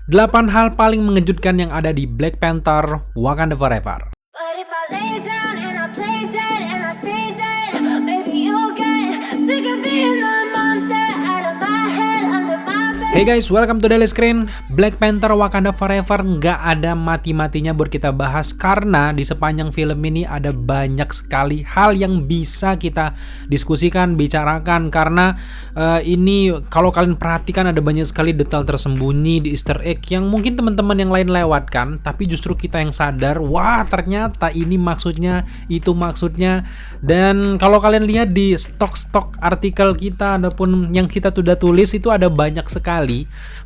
8 hal paling mengejutkan yang ada di Black Panther: Wakanda Forever. But if I lay down and I play dead and I stay dead, maybe you'll get sick of being the monster out of my head, under my bed. Hey guys, welcome to Daily Screen. Black Panther Wakanda Forever nggak ada mati-matinya buat kita bahas, karena di sepanjang film ini ada banyak sekali hal yang bisa kita diskusikan, bicarakan. Karena ini kalau kalian perhatikan ada banyak sekali detail tersembunyi di Easter egg yang mungkin teman-teman yang lain lewatkan, tapi justru kita yang sadar, wah ternyata ini maksudnya, itu maksudnya. Dan kalau kalian lihat di stok artikel kita ataupun yang kita sudah tulis, itu ada banyak sekali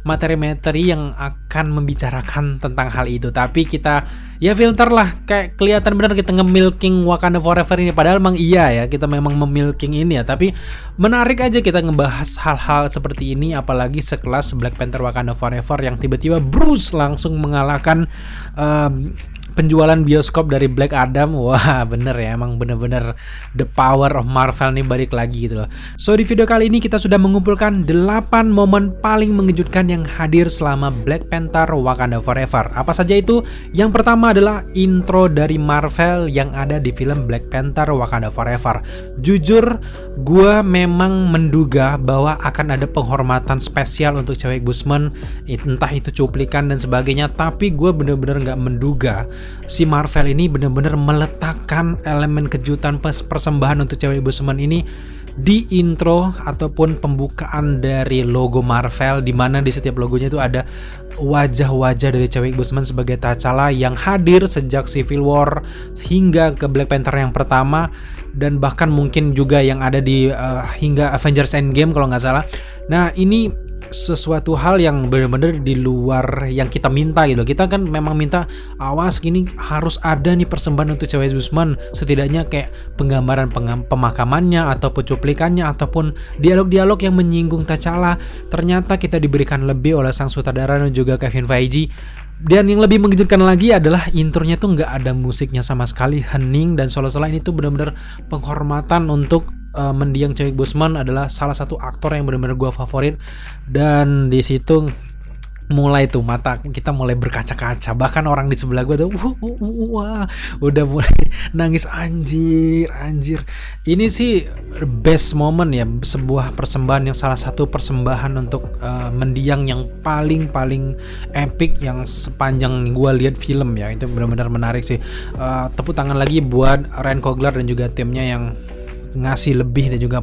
materi-materi yang akan membicarakan tentang hal itu. Tapi kita ya filter lah, kayak kelihatan benar kita nge-milking Wakanda Forever ini. Padahal emang iya ya, kita memang memilking ini ya. Tapi menarik aja kita ngebahas hal-hal seperti ini, apalagi sekelas Black Panther Wakanda Forever yang tiba-tiba Bruce langsung mengalahkan penjualan bioskop dari Black Adam. Wah bener ya, emang bener-bener the power of Marvel nih balik lagi gitu loh. So di video kali ini kita sudah mengumpulkan 8 momen paling mengejutkan yang hadir selama Black Panther Wakanda Forever. Apa saja itu? Yang pertama adalah intro dari Marvel yang ada di film Black Panther Wakanda Forever. Jujur gue memang menduga bahwa akan ada penghormatan spesial untuk Chadwick Boseman, entah itu cuplikan dan sebagainya. Tapi gue bener-bener gak menduga si Marvel ini benar-benar meletakkan elemen kejutan persembahan untuk Chadwick Boseman ini di intro ataupun pembukaan dari logo Marvel, di mana di setiap logonya itu ada wajah-wajah dari Chadwick Boseman sebagai T'Challa yang hadir sejak Civil War hingga ke Black Panther yang pertama, dan bahkan mungkin juga yang ada di hingga Avengers Endgame kalau nggak salah. Nah ini sesuatu hal yang benar-benar di luar yang kita minta gitu. Kita kan memang minta awas gini harus ada nih persembahan untuk Chadwick Boseman, setidaknya kayak penggambaran pemakamannya ataupun cuplikannya ataupun dialog-dialog yang menyinggung T'Challa. Ternyata kita diberikan lebih oleh sang sutradara dan juga Kevin Feige. Dan yang lebih mengejutkan lagi adalah intronya tuh nggak ada musiknya sama sekali, hening dan solo-solo. Ini tuh benar-benar penghormatan untuk mendiang Chadwick Boseman, adalah salah satu aktor yang benar-benar gue favorit. Dan di situ mulai tuh mata kita mulai berkaca-kaca, bahkan orang di sebelah gue tuh wah udah mulai nangis. Anjir ini sih best moment ya, sebuah persembahan yang salah satu persembahan untuk mendiang yang paling epic yang sepanjang gue lihat film ya. Itu benar-benar menarik sih. Tepuk tangan lagi buat Ryan Coogler dan juga timnya yang ngasih lebih dan juga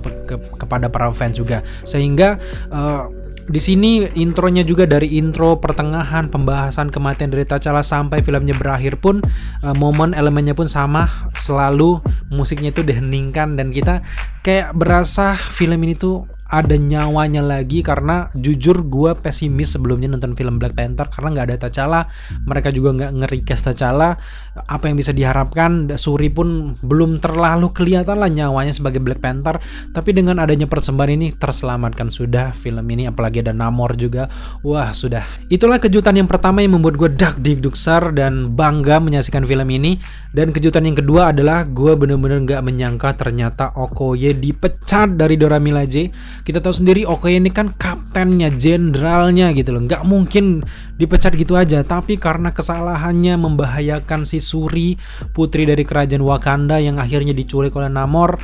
kepada para fans juga, sehingga di sini intronya juga dari intro pertengahan pembahasan kematian dari T'Challa sampai filmnya berakhir pun momen elemennya pun sama, selalu musiknya itu diheningkan dan kita kayak berasa film ini tuh ada nyawanya lagi. Karena jujur gue pesimis sebelumnya nonton film Black Panther karena nggak ada T'Challa, mereka juga nggak nge-recast T'Challa. Apa yang bisa diharapkan? Shuri pun belum terlalu kelihatan lah nyawanya sebagai Black Panther, tapi dengan adanya persembahan ini terselamatkan sudah film ini, apalagi ada Namor juga. Wah sudah, itulah kejutan yang pertama yang membuat gue dak-dik-duksar dan bangga menyaksikan film ini. Dan kejutan yang kedua adalah gue bener-bener nggak menyangka ternyata Okoye dipecat dari Dora Milaje. Kita tahu sendiri Okoye ini kan kaptennya, jenderalnya gitu loh, nggak mungkin dipecat gitu aja. Tapi karena kesalahannya membahayakan si Shuri, putri dari kerajaan Wakanda yang akhirnya diculik oleh Namor,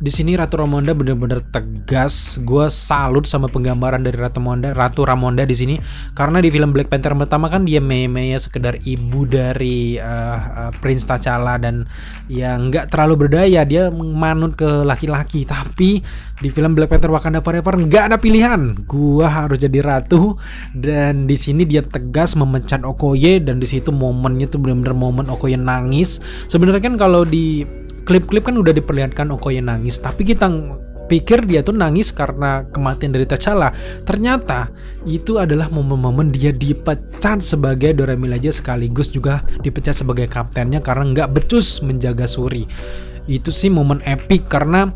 di sini Ratu Ramonda benar-benar tegas. Gue salut sama penggambaran dari Ratu Ramonda di sini, karena di film Black Panther pertama kan dia meme-nya sekedar ibu dari Prince T'Challa dan yang nggak terlalu berdaya, dia manut ke laki-laki. Tapi di film Black Panther Wakanda Forever nggak ada pilihan, gue harus jadi ratu. Dan di sini dia tegas memecat Okoye, dan di situ momennya tuh benar-benar momen Okoye nangis. Sebenarnya kan kalau di klip-klip kan udah diperlihatkan Okoye nangis, tapi kita pikir dia tuh nangis karena kematian dari T'Challa. Ternyata itu adalah momen-momen dia dipecat sebagai Dora Milaje, sekaligus juga dipecat sebagai kaptennya karena nggak becus menjaga Shuri. Itu sih momen epic karena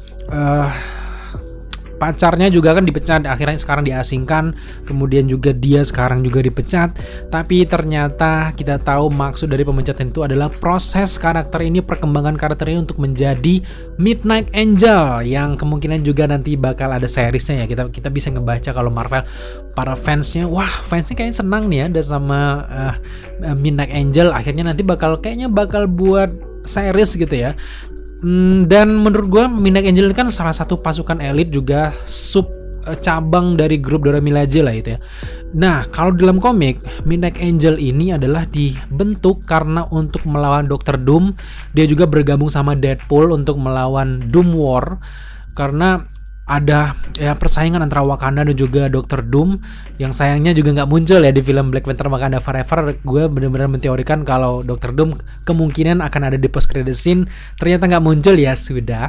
pacarnya juga kan dipecat, akhirnya sekarang diasingkan, kemudian juga dia sekarang juga dipecat. Tapi ternyata kita tahu maksud dari pemecatan itu adalah proses karakter ini, perkembangan karakter ini untuk menjadi Midnight Angel, yang kemungkinan juga nanti bakal ada seriesnya ya. Kita bisa ngebaca kalau Marvel para fansnya, wah fansnya kayaknya senang nih ya ada sama Midnight Angel, akhirnya nanti kayaknya bakal buat series gitu ya. Dan menurut gue Midnight Angel ini kan salah satu pasukan elit, juga sub cabang dari grup Dora Milaje lah itu ya. Nah kalau dalam komik Midnight Angel ini adalah dibentuk karena untuk melawan Dr. Doom. Dia juga bergabung sama Deadpool untuk melawan Doom War, karena ada ya persaingan antara Wakanda dan juga Dr. Doom, yang sayangnya juga nggak muncul ya di film Black Panther Wakanda Forever. Gue benar-benar menteorikan kalau Dr. Doom kemungkinan akan ada di post credit scene, ternyata nggak muncul, ya sudah.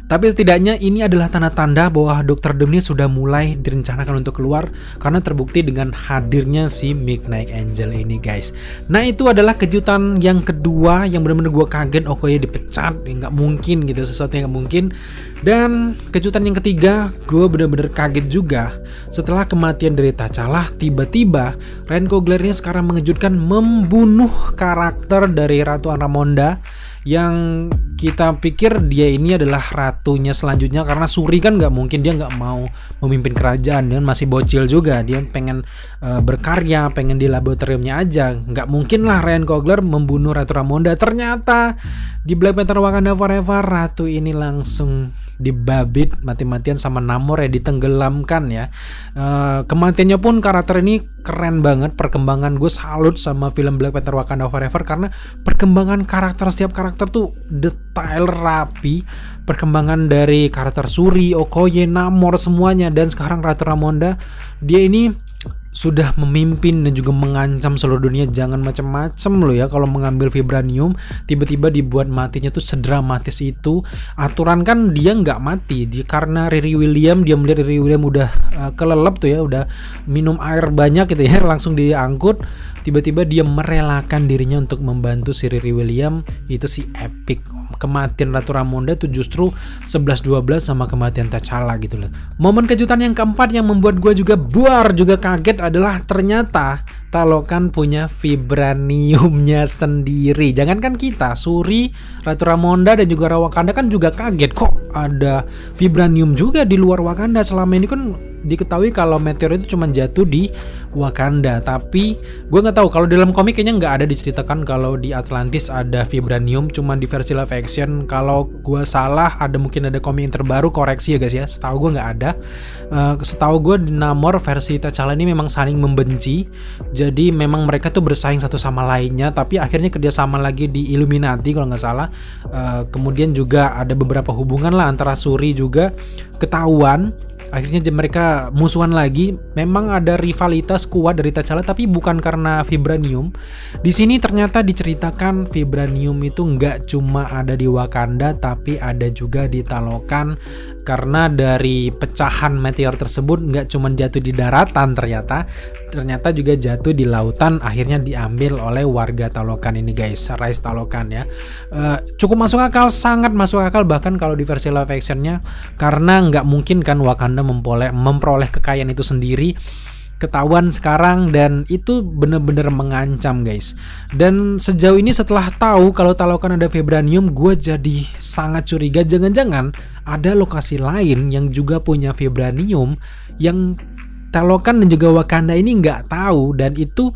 Tapi setidaknya ini adalah tanda-tanda bahwa Dr. Doom ini sudah mulai direncanakan untuk keluar, karena terbukti dengan hadirnya si Midnight Angel ini guys. Nah itu adalah kejutan yang kedua yang benar-benar gue kaget. Okoye dipecat, nggak mungkin gitu, sesuatu yang nggak mungkin. Dan kejutan yang ketiga gue benar-benar kaget juga. Setelah kematian dari T'Challa, tiba-tiba Ryan Coogler ini sekarang mengejutkan membunuh karakter dari Ratu Ramonda, yang kita pikir dia ini adalah ratunya selanjutnya, karena Shuri kan nggak mungkin, dia nggak mau memimpin kerajaan, dia masih bocil juga, dia pengen berkarya, pengen di laboratoriumnya aja, nggak mungkin lah Ryan Coogler membunuh Ratu Ramonda. Ternyata di Black Panther Wakanda Forever ratu ini langsung dibabit mati-matian sama Namor ya, ditenggelamkan ya. Kematiannya pun karakter ini keren banget. Perkembangan gue salut sama film Black Panther Wakanda Forever, karena perkembangan karakter, setiap karakter tuh detail rapi. Perkembangan dari karakter Shuri, Okoye, Namor semuanya, dan sekarang Ratu Ramonda, dia ini sudah memimpin dan juga mengancam seluruh dunia. Jangan macam-macam loh ya kalau mengambil vibranium, tiba-tiba dibuat matinya tuh sedramatis itu. Aturan kan dia nggak mati, karena Riri Williams, dia melihat Riri Williams udah kelelep tuh ya, udah minum air banyak gitu ya, langsung diangkut. Tiba-tiba dia merelakan dirinya untuk membantu si Riri Williams. Itu sih epic. Kematian Ratu Ramonda tuh justru 11-12 sama kematian T'Challa gitu loh. Momen kejutan yang keempat yang membuat gue juga juga kaget adalah ternyata Talokan punya vibraniumnya sendiri. Jangankan kita, Shuri, Ratu Ramonda dan juga Wakanda kan juga kaget, kok ada vibranium juga di luar Wakanda. Selama ini kan diketahui kalau meteor itu cuma jatuh di Wakanda, tapi gue nggak tahu kalau dalam komik kayaknya nggak ada diceritakan kalau di Atlantis ada vibranium, cuma di versi live action. Kalau gue salah, ada mungkin ada komik yang terbaru, koreksi ya guys ya. Setahu gue nggak ada. Setahu gue di Namor versi T'Challa ini memang saling membenci, jadi memang mereka tuh bersaing satu sama lainnya, tapi akhirnya kerjasama lagi di Illuminati kalau nggak salah. Kemudian juga ada beberapa hubungan lah antara Shuri juga ketahuan. Akhirnya mereka musuhan lagi. Memang ada rivalitas kuat dari T'Challa, tapi bukan karena vibranium. Di sini ternyata diceritakan vibranium itu nggak cuma ada di Wakanda, tapi ada juga di Talokan. Karena dari pecahan meteor tersebut nggak cuma jatuh di daratan, ternyata juga jatuh di lautan. Akhirnya diambil oleh warga Talokan ini guys, Rise Talokan ya. Cukup masuk akal, sangat masuk akal bahkan kalau di versi live actionnya, karena nggak mungkin kan Wakanda memperoleh kekayaan itu sendiri. Ketahuan sekarang, dan itu bener-bener mengancam guys. Dan sejauh ini setelah tahu kalau Talokan ada vibranium, gue jadi sangat curiga jangan-jangan ada lokasi lain yang juga punya vibranium yang Talokan dan juga Wakanda ini nggak tahu, dan itu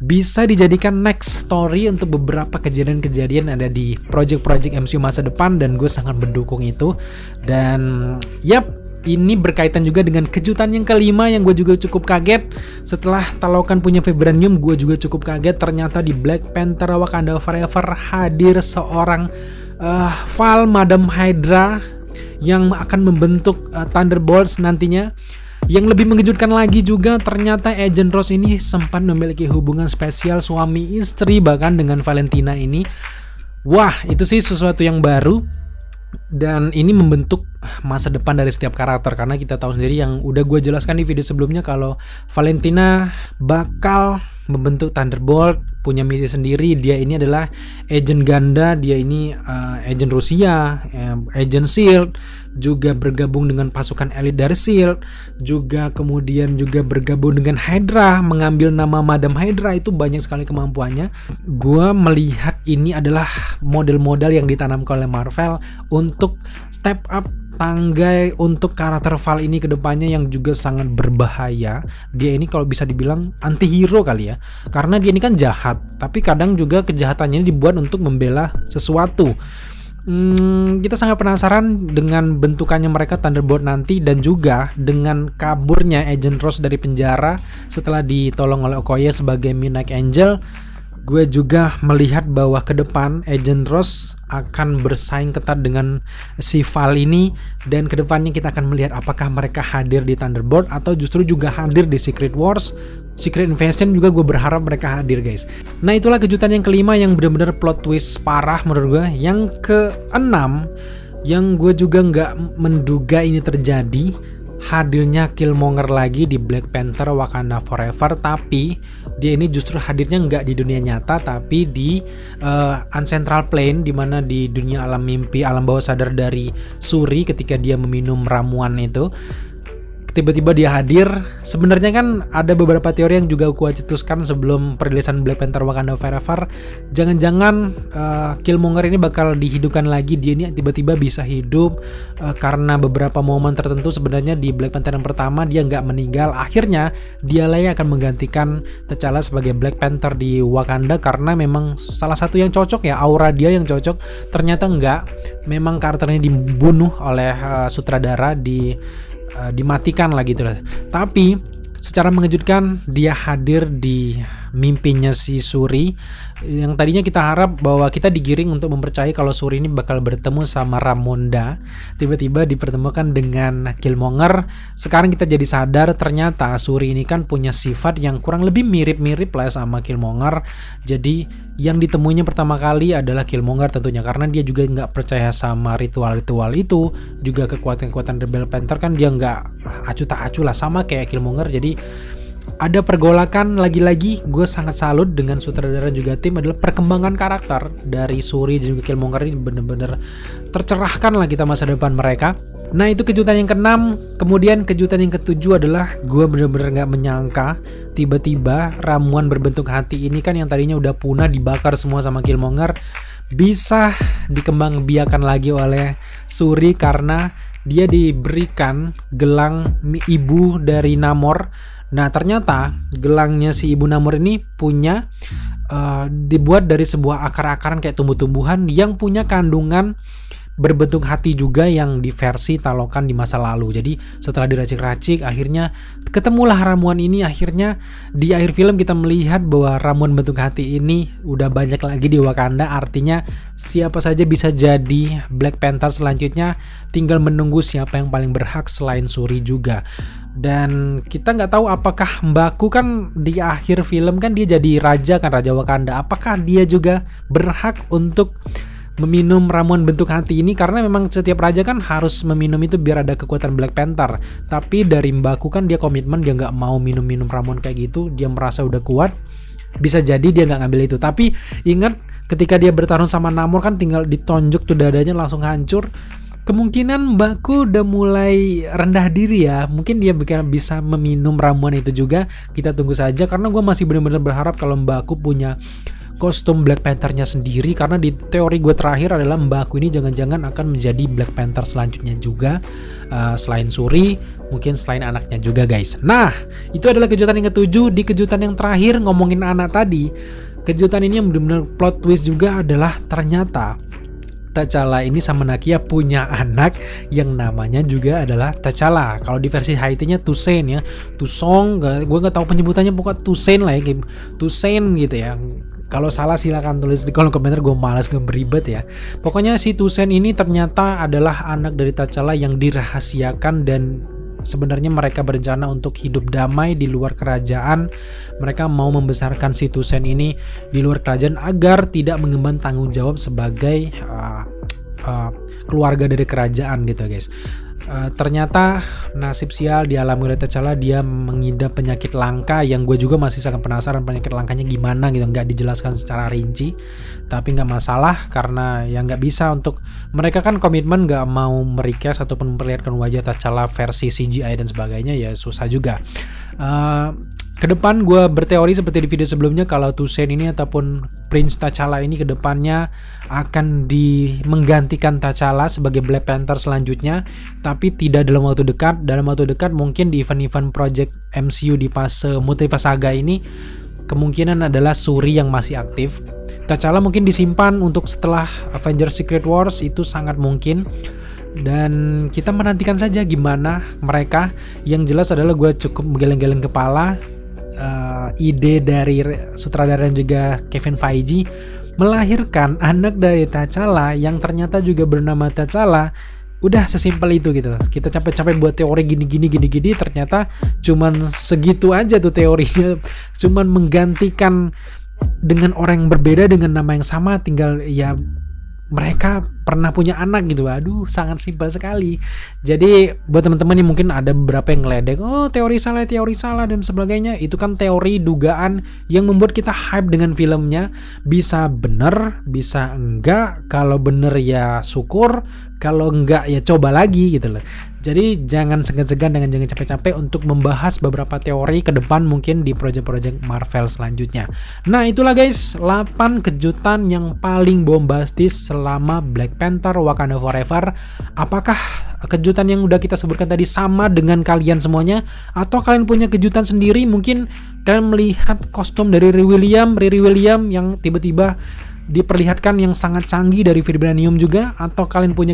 bisa dijadikan next story untuk beberapa kejadian-kejadian ada di project-project MCU masa depan, dan gue sangat mendukung itu. Dan ini berkaitan juga dengan kejutan yang kelima yang gue juga cukup kaget. Setelah Talokan punya vibranium, gue juga cukup kaget. Ternyata di Black Panther Wakanda Forever hadir seorang Val Madam Hydra yang akan membentuk Thunderbolts nantinya. Yang lebih mengejutkan lagi juga, ternyata Agent Rose ini sempat memiliki hubungan spesial suami istri bahkan dengan Valentina ini. Wah, itu sih sesuatu yang baru. Dan ini membentuk masa depan dari setiap karakter, karena kita tahu sendiri yang udah gue jelaskan di video sebelumnya kalau Valentina bakal membentuk Thunderbolt, punya misi sendiri. Dia ini adalah agent ganda, dia ini agent Rusia, agent SHIELD, juga bergabung dengan pasukan elit dari SHIELD, juga kemudian juga bergabung dengan Hydra, mengambil nama Madam Hydra. Itu banyak sekali kemampuannya. Gua melihat ini adalah model-model yang ditanamkan oleh Marvel untuk step up tangga untuk karakter Val ini ke depannya yang juga sangat berbahaya. Dia ini kalau bisa dibilang anti-hero kali ya, karena dia ini kan jahat, tapi kadang juga kejahatannya ini dibuat untuk membela sesuatu. Kita sangat penasaran dengan bentukannya mereka Thunderbolt nanti, dan juga dengan kaburnya Agent Rose dari penjara setelah ditolong oleh Okoye sebagai Midnight Angel. Gue juga melihat bahwa ke depan Agent Rose akan bersaing ketat dengan si Val ini, dan ke depannya kita akan melihat apakah mereka hadir di Thunderbolt atau justru juga hadir di Secret Wars, Secret Invasion. Juga gue berharap mereka hadir, guys. Nah, itulah kejutan yang kelima yang benar-benar plot twist parah menurut gue. Yang keenam yang gue juga nggak menduga ini terjadi, hadirnya Killmonger lagi di Black Panther Wakanda Forever, tapi dia ini justru hadirnya nggak di dunia nyata tapi di Uncentral Plane, dimana di dunia alam mimpi, alam bawah sadar dari Shuri ketika dia meminum ramuan itu. Tiba-tiba dia hadir. Sebenarnya kan ada beberapa teori yang juga gua cetuskan sebelum perilisan Black Panther Wakanda Forever. Jangan-jangan Killmonger ini bakal dihidupkan lagi. Dia ini tiba-tiba bisa hidup karena beberapa momen tertentu. Sebenarnya di Black Panther yang pertama dia nggak meninggal. Akhirnya dialah yang akan menggantikan T'Challa sebagai Black Panther di Wakanda, karena memang salah satu yang cocok ya, aura dia yang cocok. Ternyata enggak, memang karakternya dibunuh oleh sutradara, dimatikan lah gitu lah. Tapi secara mengejutkan dia hadir di mimpinya si Shuri, yang tadinya kita harap bahwa kita digiring untuk mempercayai kalau Shuri ini bakal bertemu sama Ramonda. Tiba-tiba dipertemukan dengan Killmonger. Sekarang kita jadi sadar ternyata Shuri ini kan punya sifat yang kurang lebih mirip-mirip lah sama Killmonger. Jadi yang ditemuinya pertama kali adalah Killmonger tentunya, karena dia juga nggak percaya sama ritual-ritual itu. Juga kekuatan-kekuatan Rebel Panther kan dia nggak acuh tak acuh lah, sama kayak Killmonger. Jadi ada pergolakan. Lagi-lagi gue sangat salut dengan sutradara juga tim adalah perkembangan karakter dari Shuri dan juga Killmonger ini bener-bener tercerahkan lah kita masa depan mereka. Nah, itu kejutan yang keenam. Kemudian kejutan yang ketujuh adalah gue bener-bener gak menyangka tiba-tiba ramuan berbentuk hati ini kan yang tadinya udah punah dibakar semua sama Killmonger, bisa dikembangbiakan lagi oleh Shuri karena dia diberikan gelang ibu dari Namor. Nah, ternyata gelangnya si ibu Namor ini punya dibuat dari sebuah akar-akaran kayak tumbuh-tumbuhan yang punya kandungan berbentuk hati juga yang di versi Talokan di masa lalu. Jadi setelah diracik-racik akhirnya ketemulah ramuan ini. Akhirnya di akhir film kita melihat bahwa ramuan bentuk hati ini udah banyak lagi di Wakanda. Artinya siapa saja bisa jadi Black Panther selanjutnya, tinggal menunggu siapa yang paling berhak selain Shuri juga. Dan kita nggak tahu apakah Mbaku kan di akhir film kan dia jadi raja kan, Raja Wakanda. Apakah dia juga berhak untuk meminum ramuan bentuk hati ini, karena memang setiap raja kan harus meminum itu biar ada kekuatan Black Panther. Tapi dari Mbaku kan dia komitmen, dia nggak mau minum ramuan kayak gitu. Dia merasa udah kuat, bisa jadi dia nggak ngambil itu. Tapi ingat ketika dia bertarung sama Namor kan tinggal ditonjok tuh dadanya langsung hancur. Kemungkinan Mbaku udah mulai rendah diri ya. Mungkin dia bisa meminum ramuan itu juga. Kita tunggu saja, karena gue masih benar-benar berharap kalau Mbaku punya kostum Black Panther-nya sendiri, karena di teori gue terakhir adalah Mbaku ini jangan-jangan akan menjadi Black Panther selanjutnya juga, selain Shuri, mungkin selain anaknya juga, guys. Nah, itu adalah kejutan yang ketujuh. Di kejutan yang terakhir ngomongin anak tadi, kejutan ini yang benar-benar plot twist juga adalah ternyata T'Challa ini sama Nakia punya anak yang namanya juga adalah T'Challa. Kalau di versi Haitinya Toussaint ya, Tusong, gue nggak tahu penyebutannya, pokoknya Toussaint lah ya, Toussaint gitu ya. Kalau salah silakan tulis di kolom komentar, gue malas, gue beribet ya. Pokoknya si Toussaint ini ternyata adalah anak dari T'Challa yang dirahasiakan, dan sebenarnya mereka berencana untuk hidup damai di luar kerajaan. Mereka mau membesarkan si Toussaint ini di luar kerajaan agar tidak mengemban tanggung jawab sebagai keluarga dari kerajaan gitu, guys. Ternyata nasib sial dialami oleh T'Challa, dia mengidap penyakit langka yang gue juga masih sangat penasaran penyakit langkanya gimana gitu, nggak dijelaskan secara rinci. Tapi nggak masalah karena ya nggak bisa, untuk mereka kan komitmen nggak mau merecast ataupun memperlihatkan wajah T'Challa versi CGI dan sebagainya, ya susah juga. Kedepan gue berteori seperti di video sebelumnya kalau Toussaint ini ataupun Prince T'Challa ini kedepannya akan menggantikan T'Challa sebagai Black Panther selanjutnya, tapi tidak dalam waktu dekat. Dalam waktu dekat mungkin di event-event project MCU di fase Multiverse Saga ini kemungkinan adalah Shuri yang masih aktif. T'Challa mungkin disimpan untuk setelah Avengers Secret Wars, itu sangat mungkin. Dan kita menantikan saja gimana mereka. Yang jelas adalah gue cukup menggeleng-geleng kepala ide dari sutradara dan juga Kevin Feige melahirkan anak dari T'Challa yang ternyata juga bernama T'Challa. Udah sesimpel itu gitu. Kita capek-capek buat teori gini-gini, ternyata cuman segitu aja tuh teorinya. Cuman menggantikan dengan orang yang berbeda dengan nama yang sama, tinggal ya mereka pernah punya anak gitu. Aduh, sangat simpel sekali. Jadi buat teman-teman yang mungkin ada beberapa yang ngeledek, oh teori salah dan sebagainya, itu kan teori dugaan yang membuat kita hype dengan filmnya. Bisa bener, bisa enggak. Kalau bener ya syukur, kalau enggak ya coba lagi gitu loh. Jadi jangan segan-segan dengan jangan capek-capek untuk membahas beberapa teori ke depan mungkin di project-project Marvel selanjutnya. Nah itulah guys 8 kejutan yang paling bombastis selama Black Panther Wakanda Forever. Apakah kejutan yang udah kita sebutkan tadi sama dengan kalian semuanya? Atau kalian punya kejutan sendiri? Mungkin kalian melihat kostum dari Riri William yang tiba-tiba diperlihatkan yang sangat canggih dari vibranium juga, atau kalian punya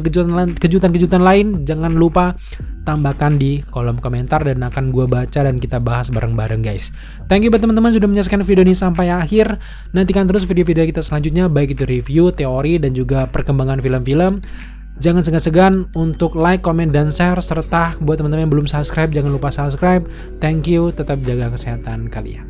kejutan-kejutan lain, jangan lupa tambahkan di kolom komentar dan akan gue baca dan kita bahas bareng-bareng guys. Thank you buat teman-teman sudah menyaksikan video ini sampai akhir. Nantikan terus video-video kita selanjutnya, baik itu review, teori, dan juga perkembangan film-film. Jangan segan-segan untuk like, komen, dan share, serta buat teman-teman yang belum subscribe, jangan lupa subscribe. Thank you, tetap jaga kesehatan kalian.